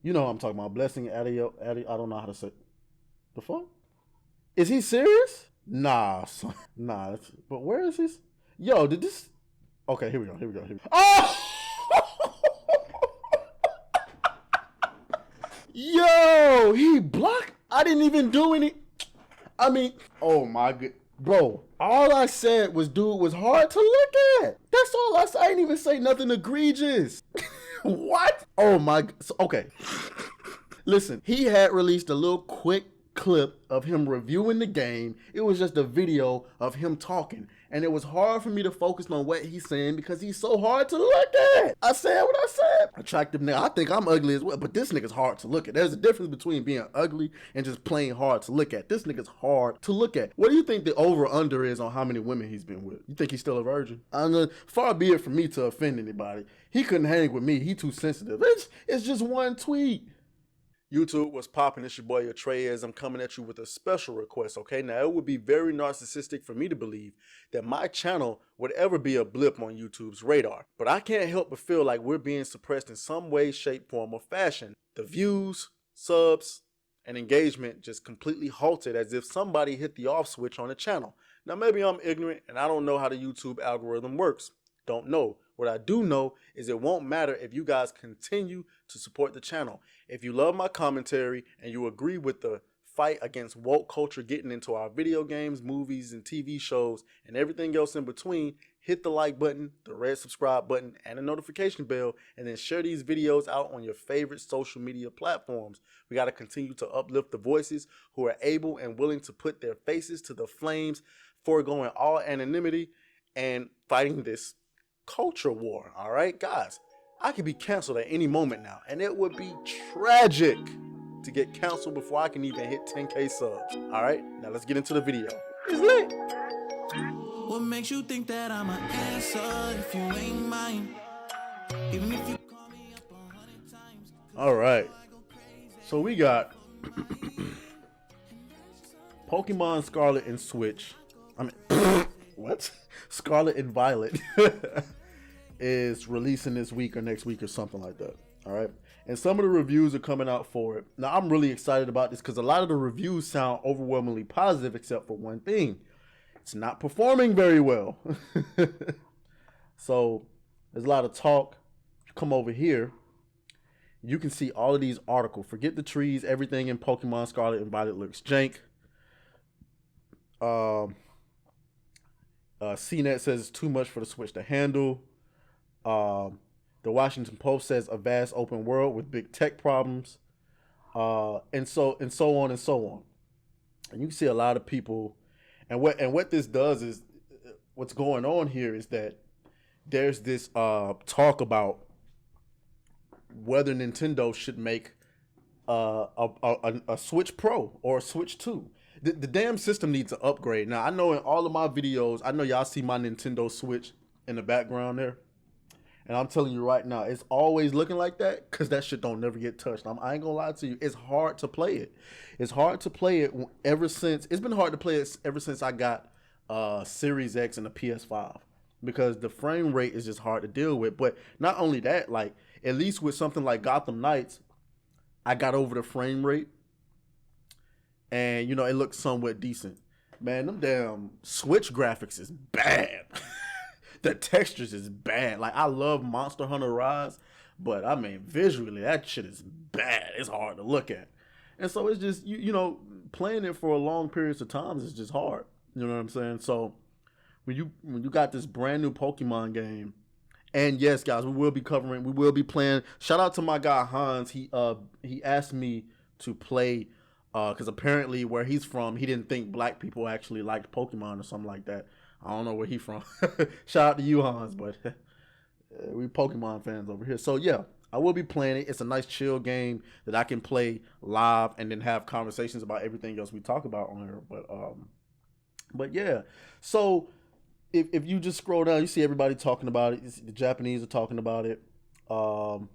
You know what I'm talking about. Blessing Adio. I don't know how to say. The fuck? Is he serious? Nah, son. Nah. But where is this? Yo, did this? Okay, here we go. Here we go. Here we go. Oh! Yo, he blocked. I didn't even do any. I mean, oh my god, bro. All I said was, dude was hard to look at. That's all I said. I didn't even say nothing egregious. What? Oh my. Okay. Listen, he had released a little quick clip of him reviewing the game. It was just a video of him talking. And it was hard for me to focus on what he's saying because he's so hard to look at. I said what I said. Attractive nigga. I think I'm ugly as well, but this nigga's hard to look at. There's a difference between being ugly and just plain hard to look at. This nigga's hard to look at. What do you think the over-under is on how many women he's been with? You think he's still a virgin? I know, far be it from me to offend anybody. He couldn't hang with me. He too sensitive. It's just one tweet. YouTube, what's poppin'? It's your boy Atreus. I'm coming at you with a special request, okay? Now, it would be very narcissistic for me to believe that my channel would ever be a blip on YouTube's radar. But I can't help but feel like we're being suppressed in some way, shape, form, or fashion. The views, subs, and engagement just completely halted as if somebody hit the off switch on the channel. Now, maybe I'm ignorant and I don't know how the YouTube algorithm works. Don't know. What I do know is it won't matter if you guys continue to support the channel. If you love my commentary and you agree with the fight against woke culture getting into our video games, movies, and TV shows, and everything else in between, hit the like button, the red subscribe button, and the notification bell, and then share these videos out on your favorite social media platforms. We got to continue to uplift the voices who are able and willing to put their faces to the flames, foregoing all anonymity and fighting this culture war. All right, guys, I could be canceled at any moment now, and it would be tragic to get canceled before I can even hit 10K subs. All right, now let's get into the video. It's lit. What makes you think that I'm an answer if you ain't mine? Even if you call me up 100 times. All right, so we got Pokemon Scarlet and Switch. I mean, what? Scarlet and Violet is releasing this week or next week or something like that. All right. And some of the reviews are coming out for it. Now, I'm really excited about this because a lot of the reviews sound overwhelmingly positive, except for one thing. It's not performing very well. So there's a lot of talk. You come over here, you can see all of these articles. Forget the trees. Everything in Pokemon Scarlet and Violet looks jank. CNET says it's too much for the Switch to handle. The Washington Post says a vast open world with big tech problems, and so on and so on. And you can see a lot of people, and what this does is, what's going on here is that there's this talk about whether Nintendo should make a Switch Pro or a Switch 2. The damn system needs an upgrade. Now, I know in all of my videos, I know y'all see my Nintendo Switch in the background there. And I'm telling you right now, it's always looking like that because that shit don't never get touched. I ain't gonna lie to you. It's hard to play it. It's hard to play it it's been hard to play it ever since I got Series X and the PS5. Because the frame rate is just hard to deal with. But not only that, like, at least with something like Gotham Knights, I got over the frame rate. And, you know, it looks somewhat decent. Man, them damn Switch graphics is bad. The textures is bad. Like, I love Monster Hunter Rise, but, I mean, visually, that shit is bad. It's hard to look at. And so it's just, you know, playing it for a long periods of time is just hard. You know what I'm saying? So, when you got this brand new Pokemon game, and yes, guys, we will be playing. Shout out to my guy, Hans. He asked me to play because apparently where he's from, he didn't think black people actually liked Pokemon or something like that. I don't know where he's from. Shout out to you, Hans, but we Pokemon fans over here. So yeah, I will be playing it. It's a nice chill game that I can play live and then have conversations about everything else we talk about on here. But yeah. So if you just scroll down, you see everybody talking about it. The Japanese are talking about it. And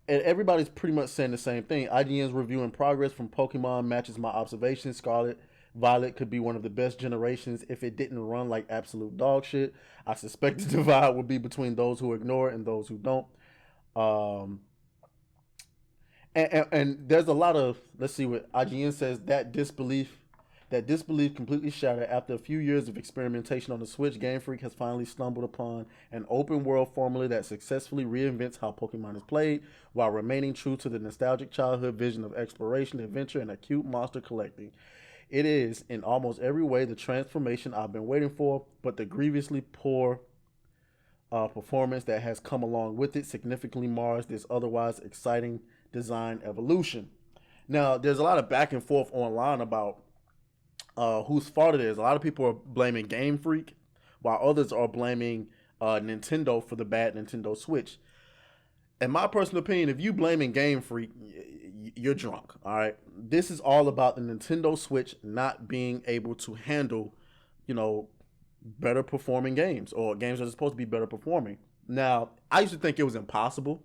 everybody's pretty much saying the same thing. IGN's review in progress from Pokemon matches my observations. Scarlet Violet could be one of the best generations if it didn't run like absolute dog shit. I suspect the divide would be between those who ignore it and those who don't. And there's a lot of, let's see what IGN says, that disbelief completely shattered after a few years of experimentation on the Switch. Game Freak has finally stumbled upon an open world formula that successfully reinvents how Pokemon is played while remaining true to the nostalgic childhood vision of exploration, adventure, and acute monster collecting. It is, in almost every way, the transformation I've been waiting for, but the grievously poor performance that has come along with it significantly mars this otherwise exciting design evolution. Now, there's a lot of back and forth online about whose fault it is. A lot of people are blaming Game Freak, while others are blaming Nintendo for the bad Nintendo Switch. In my personal opinion, if you blaming Game Freak, you're drunk. All right, this is all about the Nintendo Switch not being able to handle, better performing games, or games that are supposed to be better performing. Now, I used to think it was impossible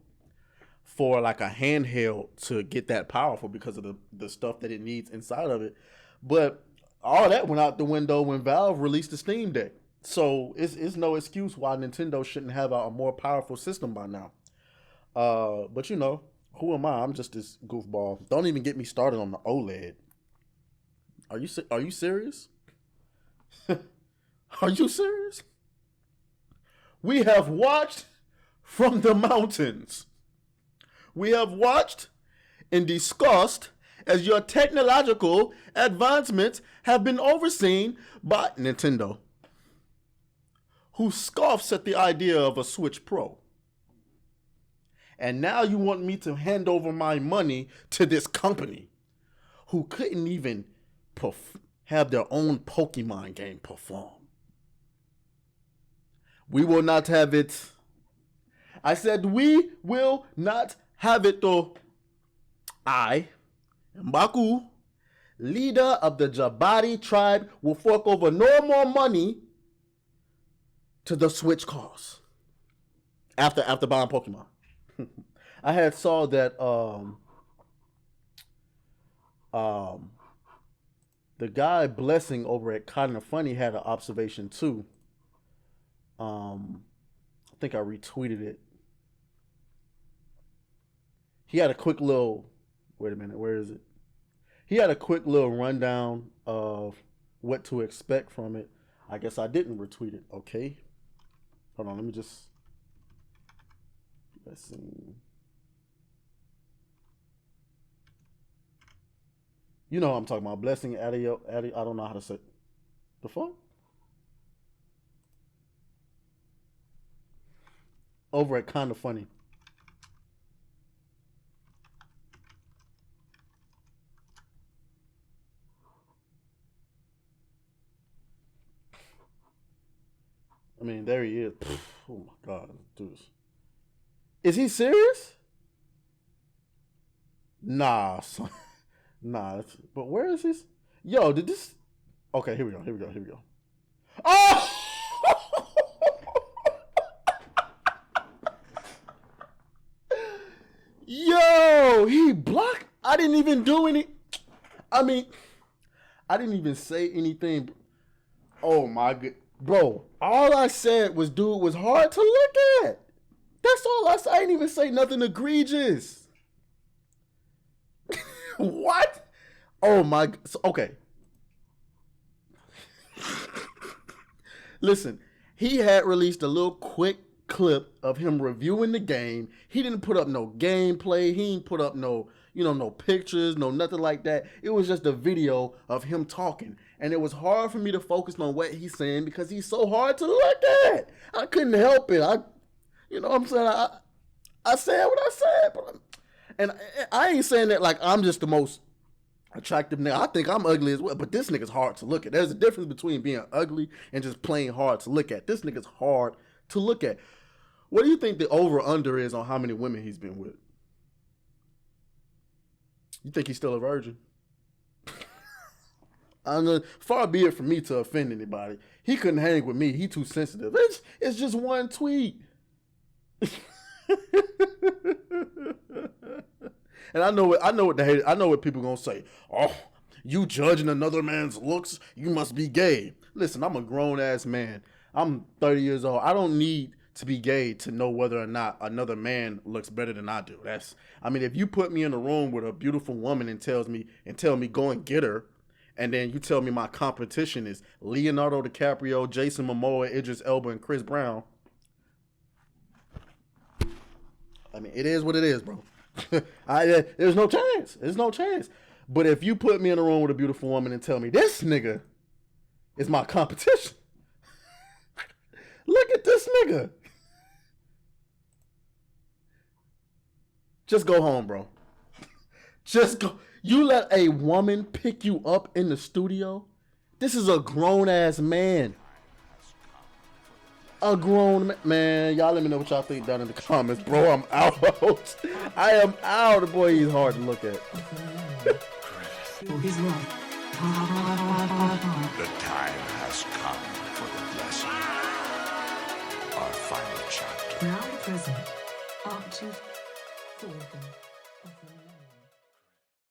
for like a handheld to get that powerful because of the stuff that it needs inside of it, but all that went out the window when Valve released the Steam Deck. So it's no excuse why Nintendo shouldn't have a more powerful system by now. But who am I? I'm just this goofball. Don't even get me started on the OLED. Are you serious? Are you serious? We have watched from the mountains. We have watched and discussed as your technological advancements have been overseen by Nintendo, who scoffs at the idea of a Switch Pro. And now you want me to hand over my money to this company who couldn't even have their own Pokemon game perform. We will not have it. I said we will not have it though. I, Mbaku, leader of the Jabari tribe, will fork over no more money to the Switch cause. After buying Pokemon. I had saw that the guy Blessing over at Kinda Funny had an observation too. I think I retweeted it. He had a quick little, wait a minute, where is it? He had a quick little rundown of what to expect from it. I guess I didn't retweet it. Okay. Hold on, let's see. You know what I'm talking about. Blessing Addy, I don't know how to say it. The fuck? Over at Kinda Funny. I mean, there he is. Oh my God, dude. Is he serious? Nah, son. Nah. But where is this? Yo, did this? Okay, here we go. Oh! Yo, he blocked. I didn't even do any. I mean, I didn't even say anything. Oh my God. Bro, all I said was, dude, was hard to look at. That's all I said. I didn't even say nothing egregious. What? Oh my. Okay. Listen, he had released a little quick clip of him reviewing the game. He didn't put up no gameplay. He didn't put up no pictures, no nothing like that. It was just a video of him talking. And it was hard for me to focus on what he's saying because he's so hard to look at. I couldn't help it. You know what I'm saying? I said what I said. And I ain't saying that like I'm just the most attractive nigga. I think I'm ugly as well. But this nigga's hard to look at. There's a difference between being ugly and just plain hard to look at. This nigga's hard to look at. What do you think the over-under is on how many women he's been with? You think he's still a virgin? I know, far be it from me to offend anybody. He couldn't hang with me. He too sensitive. It's just one tweet. And I know what people gonna say. Oh, you judging another man's looks? You must be gay. Listen, I'm a grown ass man. I'm 30 years old. I don't need to be gay to know whether or not another man looks better than I do. I mean, if you put me in a room with a beautiful woman and tell me go and get her, and then you tell me my competition is Leonardo DiCaprio, Jason Momoa, Idris Elba, and Chris Brown. I mean, it is what it is, bro. There's no chance. There's no chance. But if you put me in a room with a beautiful woman and tell me this nigga is my competition, look at this nigga. Just go home, bro. Just go. You let a woman pick you up in the studio? This is a grown-ass man. A grown man. Y'all let me know what y'all think down in the comments, bro. I'm out. I am out. Boy, he's hard to look at. The time has come for the blessing. Our final chapter. Now present. Up to 4 of them.